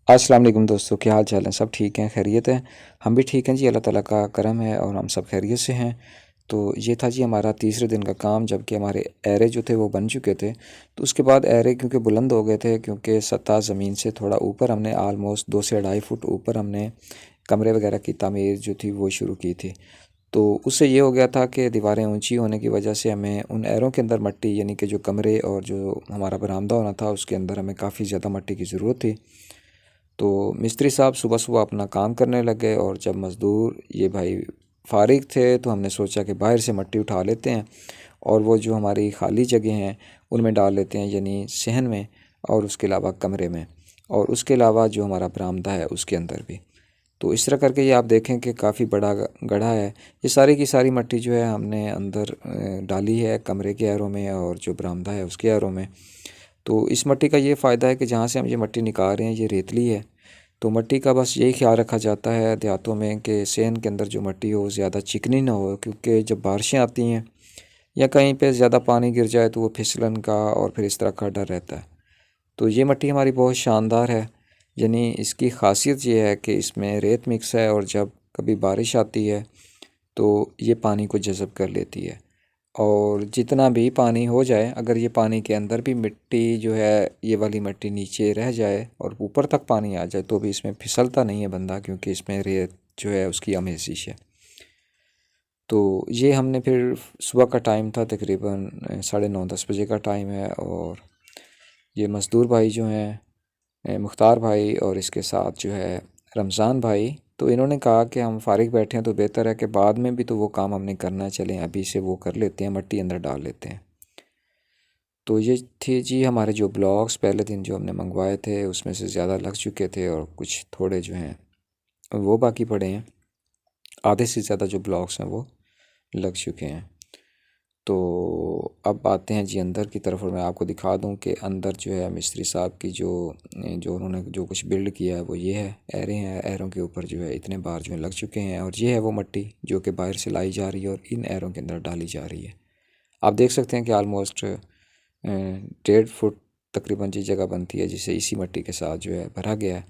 अस्सलाम वालेकुम दोस्तों, क्या हाल चाल है? सब ठीक हैं, खैरियत है। हम भी ठीक हैं जी, अल्लाह ताला का करम है और हम सब खैरियत से हैं। तो ये था जी हमारा तीसरे दिन का काम, जबकि हमारे एरे जो थे वो बन चुके थे। तो उसके बाद एरे क्योंकि बुलंद हो गए थे, क्योंकि सतह ज़मीन से थोड़ा ऊपर हमने आलमोस्ट 2 से 2.5 फुट ऊपर हमने कमरे वगैरह की तामीर जो थी वो शुरू की थी। तो उससे ये हो गया था कि दीवारें ऊंची होने की वजह से हमें उन एरों के अंदर मट्टी, यानी कि जो कमरे और जो हमारा बरामदा होना था उसके अंदर हमें काफ़ी ज़्यादा मट्टी की ज़रूरत थी। तो मिस्त्री साहब सुबह सुबह अपना काम करने लग गए, और जब मज़दूर ये भाई फारिग थे तो हमने सोचा कि बाहर से मट्टी उठा लेते हैं और वो जो हमारी खाली जगह हैं उनमें डाल लेते हैं, यानी सहन में और उसके अलावा कमरे में, और उसके अलावा जो हमारा बरामदा है उसके अंदर भी। तो इस तरह करके ये आप देखें कि काफ़ी बड़ा गड्ढा है। ये सारी की सारी मट्टी जो है हमने अंदर डाली है कमरे के एरों में और जो बरामदा है उसके एरों में। तो इस मिट्टी का ये फ़ायदा है कि जहाँ से हम ये मिट्टी निकाल रहे हैं ये रेतली है। तो मिट्टी का बस यही ख्याल रखा जाता है देहातों में कि सेहन के अंदर जो मिट्टी हो ज़्यादा चिकनी ना हो, क्योंकि जब बारिशें आती हैं या कहीं पे ज़्यादा पानी गिर जाए तो वो फिसलन का और फिर इस तरह का डर रहता है। तो ये मिट्टी हमारी बहुत शानदार है, यानी इसकी खासियत ये है कि इसमें रेत मिक्स है, और जब कभी बारिश आती है तो ये पानी को जज़ब कर लेती है। और जितना भी पानी हो जाए, अगर ये पानी के अंदर भी मिट्टी जो है ये वाली मिट्टी नीचे रह जाए और ऊपर तक पानी आ जाए तो भी इसमें फिसलता नहीं है बंदा, क्योंकि इसमें रेत जो है उसकी अमेजिश है। तो ये हमने फिर सुबह का टाइम था, तकरीबन 9:30-10 बजे का टाइम है, और ये मज़दूर भाई जो हैं मुख्तार भाई और इसके साथ जो है रमज़ान भाई, तो इन्होंने कहा कि हम फारिग बैठे हैं तो बेहतर है कि बाद में भी तो वो काम हमने करना है, चलें अभी से वो कर लेते हैं, मिट्टी अंदर डाल लेते हैं। तो ये थे जी हमारे जो ब्लॉग्स पहले दिन जो हमने मंगवाए थे, उसमें से ज़्यादा लग चुके थे और कुछ थोड़े जो हैं वो बाकी पड़े हैं। आधे से ज़्यादा जो ब्लॉग्स हैं वो लग चुके हैं। तो अब आते हैं जी अंदर की तरफ, और मैं आपको दिखा दूं कि अंदर जो है मिस्त्री साहब की जो जो उन्होंने जो कुछ बिल्ड किया है वो ये है। एरे हैं, एरों के ऊपर जो है इतने बार जो है लग चुके हैं, और ये है वो मिट्टी जो कि बाहर से लाई जा रही है और इन एरों के अंदर डाली जा रही है। आप देख सकते हैं कि आलमोस्ट 1.5 फुट तकरीबन जी जगह बनती है, जिसे इसी मिट्टी के साथ जो है भरा गया है।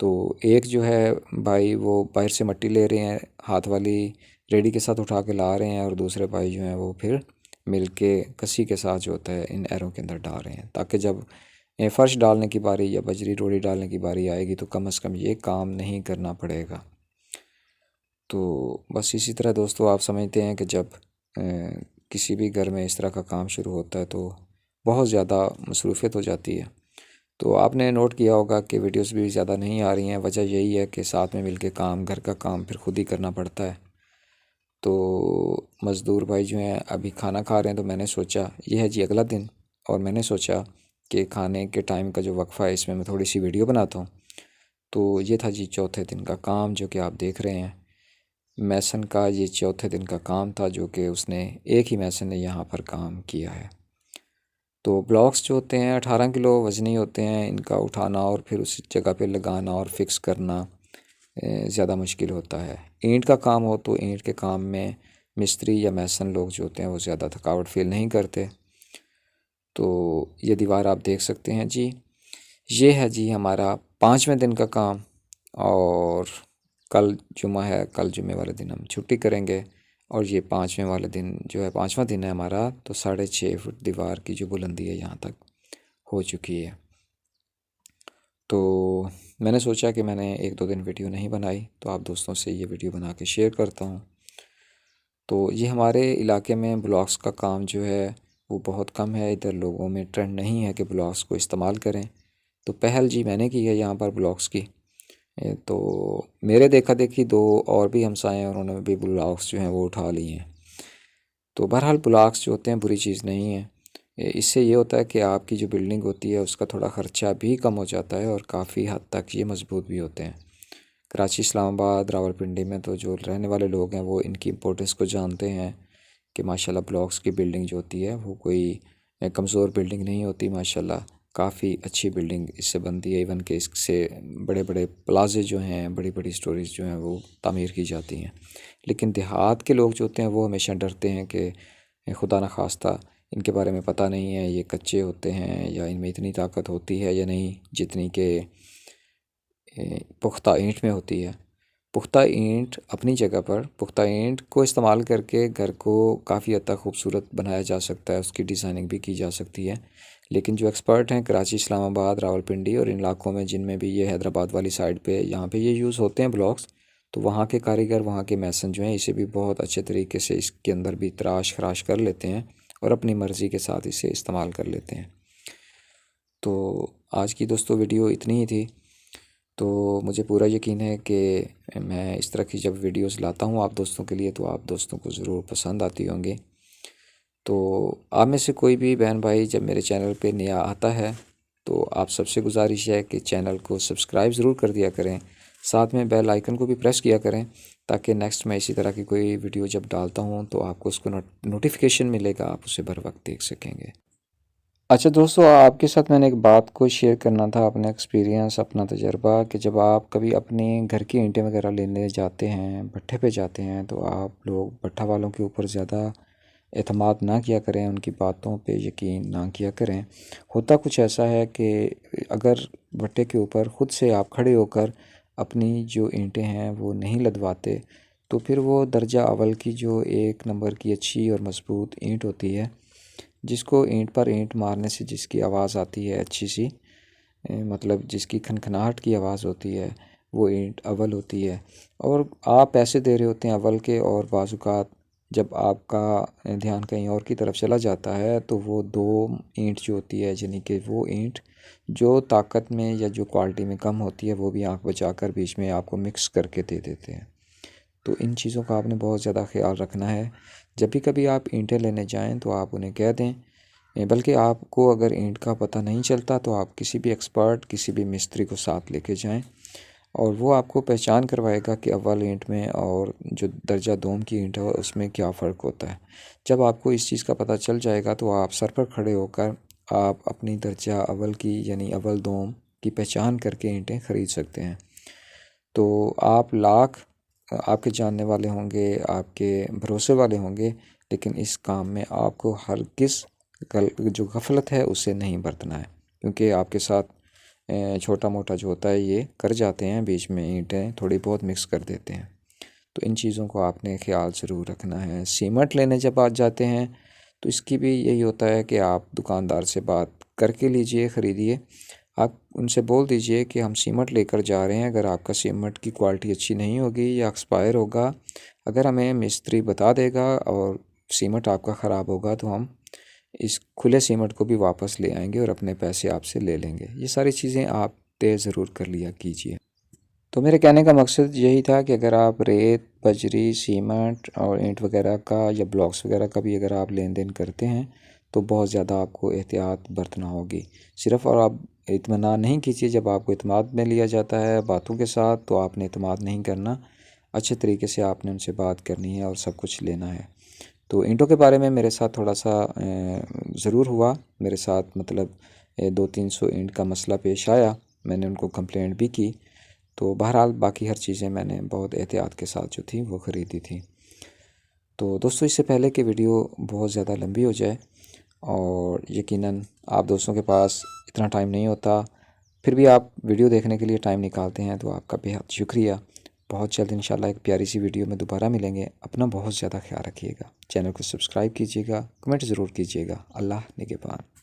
तो एक जो है भाई वो बाहर से मिट्टी ले रहे हैं, हाथ वाली रेडी के साथ उठा के ला रहे हैं, और दूसरे भाई जो हैं वो फिर मिल के कसी के साथ जो होता है इन एरों के अंदर डाल रहे हैं, ताकि जब फ़र्श डालने की बारी या बजरी रोड़ी डालने की बारी आएगी तो कम से कम ये काम नहीं करना पड़ेगा। तो बस इसी तरह दोस्तों आप समझते हैं कि जब किसी भी घर में इस तरह का काम शुरू होता है तो बहुत ज़्यादा मसरूफ़ियत हो जाती है। तो आपने नोट किया होगा कि वीडियोस भी ज़्यादा नहीं आ रही हैं, वजह यही है कि साथ में मिलके काम, घर का काम फिर खुद ही करना पड़ता है। तो मज़दूर भाई जो हैं अभी खाना खा रहे हैं, तो मैंने सोचा ये है जी अगला दिन, और मैंने सोचा कि खाने के टाइम का जो वक्फ़ा है इसमें मैं थोड़ी सी वीडियो बनाता हूँ। तो ये था जी चौथे दिन का काम जो कि आप देख रहे हैं। मैसन का ये चौथे दिन का काम था, जो कि उसने एक ही मैसन ने यहाँ पर काम किया है। तो ब्लॉक्स जो होते हैं 18 किलो वज़नी होते हैं, इनका उठाना और फिर उस जगह पे लगाना और फिक्स करना ज़्यादा मुश्किल होता है। ईंट का काम हो तो ईंट के काम में मिस्त्री या मैसन लोग जो होते हैं वो ज़्यादा थकावट फील नहीं करते। तो ये दीवार आप देख सकते हैं जी, ये है जी हमारा 5वें दिन का काम। और कल जुमा है, कल जुमे वाले दिन हम छुट्टी करेंगे, और ये 5वें वाले दिन जो है 5वां दिन है हमारा, तो 6.5 फुट दीवार की जो बुलंदी है यहाँ तक हो चुकी है। तो मैंने सोचा कि मैंने 1-2 दिन वीडियो नहीं बनाई, तो आप दोस्तों से ये वीडियो बना के शेयर करता हूँ। तो ये हमारे इलाके में ब्लॉग्स का काम जो है वो बहुत कम है, इधर लोगों में ट्रेंड नहीं है कि ब्लॉग्स को इस्तेमाल करें। तो पहल जी मैंने की है यहाँ पर ब्लॉग्स की। तो मेरे देखा देखी दो और भी हमसाए हैं, उन्होंने भी ब्लॉग्स जो हैं वो उठा लिए हैं। तो बहरहाल ब्लॉग्स जो होते हैं बुरी चीज़ नहीं है। इससे ये होता है कि आपकी जो बिल्डिंग होती है उसका थोड़ा ख़र्चा भी कम हो जाता है, और काफ़ी हद तक ये मज़बूत भी होते हैं। कराची, इस्लामाबाद, रावलपिंडी में तो जो रहने वाले लोग हैं वो इनकी इम्पोर्टेंस को जानते हैं कि माशाल्लाह ब्लॉक्स की बिल्डिंग जो होती है वो कोई कमज़ोर बिल्डिंग नहीं होती। माशाल्लाह काफ़ी अच्छी बिल्डिंग इससे बनती है, इवन के इससे बड़े बड़े प्लाजे जो हैं, बड़ी बड़ी स्टोरीज जो हैं वो तामीर की जाती हैं। लेकिन देहात के लोग जो होते हैं वो हमेशा डरते हैं कि खुदा न खास्ता इनके बारे में पता नहीं है, ये कच्चे होते हैं या इनमें इतनी ताकत होती है या नहीं जितनी कि पुख्ता ईंट में होती है। पुख्ता ईंट अपनी जगह पर, पुख्ता ईंट को इस्तेमाल करके घर को काफ़ी हद तक खूबसूरत बनाया जा सकता है, उसकी डिज़ाइनिंग भी की जा सकती है। लेकिन जो एक्सपर्ट हैं कराची, इस्लामाबाद, रावलपिंडी और इन इलाकों में जिनमें भी ये हैदराबाद वाली साइड पे यहाँ पे ये यूज़ होते हैं ब्लॉक्स, तो वहाँ के कारीगर, वहाँ के मैसन जो हैं इसे भी बहुत अच्छे तरीके से इसके अंदर भी तराश खराश कर लेते हैं और अपनी मर्ज़ी के साथ इसे इस्तेमाल कर लेते हैं। तो आज की दोस्तों वीडियो इतनी ही थी। तो मुझे पूरा यकीन है कि मैं इस तरह की जब वीडियोस लाता हूँ आप दोस्तों के लिए, तो आप दोस्तों को ज़रूर पसंद आती होंगी। तो आप में से कोई भी बहन भाई जब मेरे चैनल पे नया आता है, तो आप सबसे गुजारिश है कि चैनल को सब्सक्राइब ज़रूर कर दिया करें, साथ में बेल आइकन को भी प्रेस किया करें, ताकि नेक्स्ट मैं इसी तरह की कोई वीडियो जब डालता हूँ तो आपको उसको नोटिफिकेशन मिलेगा, आप उसे बर वक्त देख सकेंगे। अच्छा दोस्तों, आपके साथ मैंने एक बात को शेयर करना था, अपना एक्सपीरियंस, अपना तजर्बा, कि जब आप कभी अपने घर की ईंटें वगैरह लेने जाते हैं, भट्ठे पे जाते हैं, तो आप लोग भट्ठा वालों के ऊपर ज़्यादा एतमाद ना किया करें, उनकी बातों पे यकीन ना किया करें। होता कुछ ऐसा है कि अगर भट्ठे के ऊपर ख़ुद से आप खड़े होकर अपनी जो ईंटें हैं वो नहीं लदवाते, तो फिर वो दर्जा अव्वल की जो एक नंबर की अच्छी और मज़बूत ईंट होती है, जिसको ईंट पर ईंट मारने से जिसकी आवाज़ आती है अच्छी सी, मतलब जिसकी खनखनाहट की आवाज़ होती है, वो ईंट अव्वल होती है। और आप पैसे दे रहे होते हैं अव्वल के, और बाज़-औक़ात जब आपका ध्यान कहीं और की तरफ चला जाता है तो वो दो ईंट जो होती है, यानी कि वो ईंट जो ताकत में या जो क्वालिटी में कम होती है, वो भी आँख बचाकर बीच में आपको मिक्स करके दे देते हैं। तो इन चीज़ों का आपने बहुत ज़्यादा ख़्याल रखना है। जब भी कभी आप ईंटें लेने जाएं तो आप उन्हें कह दें, बल्कि आपको अगर ईंट का पता नहीं चलता तो आप किसी भी एक्सपर्ट, किसी भी मिस्त्री को साथ लेके जाएं, और वो आपको पहचान करवाएगा कि अव्वल ईंट में और जो दर्जा दोम की ईंट है उसमें क्या फ़र्क होता है। जब आपको इस चीज़ का पता चल जाएगा तो आप सर पर खड़े होकर आप अपनी दर्जा अव्वल की, यानी अव्वल दोम की पहचान करके ईंटें ख़रीद सकते हैं। तो आप लाख आपके जानने वाले होंगे, आपके भरोसे वाले होंगे, लेकिन इस काम में आपको हरगिज़ जो गफलत है उससे नहीं बरतना है, क्योंकि आपके साथ छोटा मोटा जो होता है ये कर जाते हैं, बीच में ईंटें थोड़ी बहुत मिक्स कर देते हैं। तो इन चीज़ों को आपने ख्याल ज़रूर रखना है। सीमेंट लेने जब आप जाते हैं तो इसकी भी यही होता है कि आप दुकानदार से बात करके लीजिए, ख़रीदिए। आप उनसे बोल दीजिए कि हम सीमेंट लेकर जा रहे हैं, अगर आपका सीमेंट की क्वालिटी अच्छी नहीं होगी या एक्सपायर होगा, अगर हमें मिस्त्री बता देगा और सीमेंट आपका ख़राब होगा, तो हम इस खुले सीमेंट को भी वापस ले आएंगे और अपने पैसे आपसे ले लेंगे। ये सारी चीज़ें आप तय ज़रूर कर लिया कीजिए। तो मेरे कहने का मकसद यही था कि अगर आप रेत, बजरी, सीमेंट और ईंट वगैरह का या ब्लॉक्स वगैरह का भी अगर आप लेन देन करते हैं तो बहुत ज़्यादा आपको एहतियात बरतना होगी। सिर्फ़ और आप इत्मीनान नहीं कीजिए, जब आपको इत्मीनान में लिया जाता है बातों के साथ, तो आपने इत्मीनान नहीं करना, अच्छे तरीके से आपने उनसे बात करनी है और सब कुछ लेना है। तो ईंटों के बारे में मेरे साथ थोड़ा सा ज़रूर हुआ, मेरे साथ मतलब 200-300 ईंट का मसला पेश आया, मैंने उनको कंप्लेंट भी की। तो बहरहाल बाकी हर चीज़ें मैंने बहुत एहतियात के साथ जो थी वो ख़रीदी थी। तो दोस्तों, इससे पहले कि वीडियो बहुत ज़्यादा लंबी हो जाए, और यकीनन आप दोस्तों के पास इतना टाइम नहीं होता, फिर भी आप वीडियो देखने के लिए टाइम निकालते हैं, तो आपका बेहद शुक्रिया। बहुत जल्द इंशाल्लाह एक प्यारी सी वीडियो में दोबारा मिलेंगे। अपना बहुत ज़्यादा ख्याल रखिएगा, चैनल को सब्सक्राइब कीजिएगा, कमेंट ज़रूर कीजिएगा। अल्लाह निगहबान।